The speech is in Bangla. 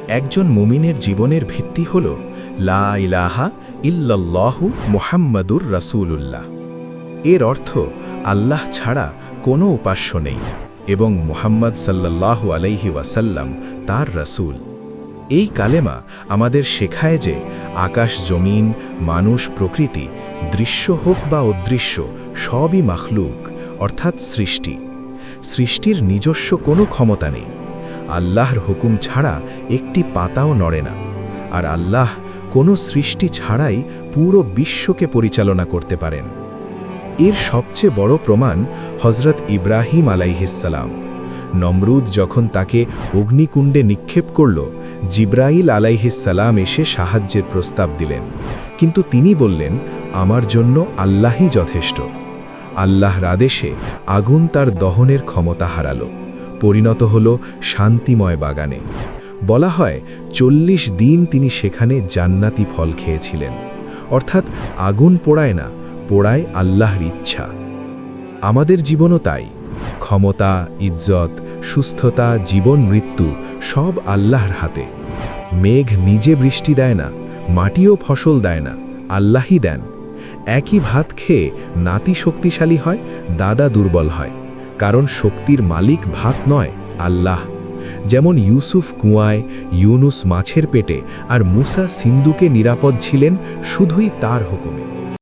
একজন মুমিনের জীবনের ভিত্তি হল লা ইলাহা ইল্লাল্লাহু মুহাম্মাদুর রাসূলুল্লাহ। এর অর্থ আল্লাহ ছাড়া কোনো উপাস্য নেই এবং মুহাম্মদ সাল্লাল্লাহু আলাইহি ওয়াসাল্লাম তার রাসূল। এই কালেমা আমাদের শেখায় যে আকাশ জমিন, মানুষ, প্রকৃতি, দৃশ্য হোক বা অদৃশ্য, সবই মাখলুক অর্থাৎ সৃষ্টি। সৃষ্টির নিজস্ব কোনো ক্ষমতা নেই। আল্লাহর হুকুম ছাড়া একটি পাতাও নড়ে না, আর আল্লাহ কোনো সৃষ্টি ছাড়াই পুরো বিশ্বকে পরিচালনা করতে পারেন। এর সবচেয়ে বড় প্রমাণ হযরত ইব্রাহিম আলাইহিসসালাম। নমরুদ যখন তাকে অগ্নিকুণ্ডে নিক্ষেপ করল, জিবরাইল আলাইহিসসালাম এসে সাহায্যের প্রস্তাব দিলেন, কিন্তু তিনি বললেন, আমার জন্য আল্লাহই যথেষ্ট। আল্লাহর আদেশে আগুন তার দহনের ক্ষমতা হারালো, পরিণত হল শান্তিময় বাগানে। বলা হয় 40 দিন তিনি সেখানে জান্নাতি ফল খেয়েছিলেন। অর্থাৎ আগুন পোড়ায় না, পোড়ায় আল্লাহর ইচ্ছা। আমাদের জীবনও তাই। ক্ষমতা, ইজ্জত, সুস্থতা, জীবন, মৃত্যু সব আল্লাহর হাতে। মেঘ নিজে বৃষ্টি দেয় না, মাটিও ফসল দেয় না, আল্লাহই দেন। একই ভাত খেয়ে নাতি শক্তিশালী হয়, দাদা দুর্বল হয়, কারণ শক্তির মালিক ভাত নয়, আল্লাহ। যেমন ইউসুফ কুয়ায়, ইউনুস মাছের পেটে, আর মুসা সিন্ধুকে নিরাপদ ছিলেন শুধুই তার হুকুমে।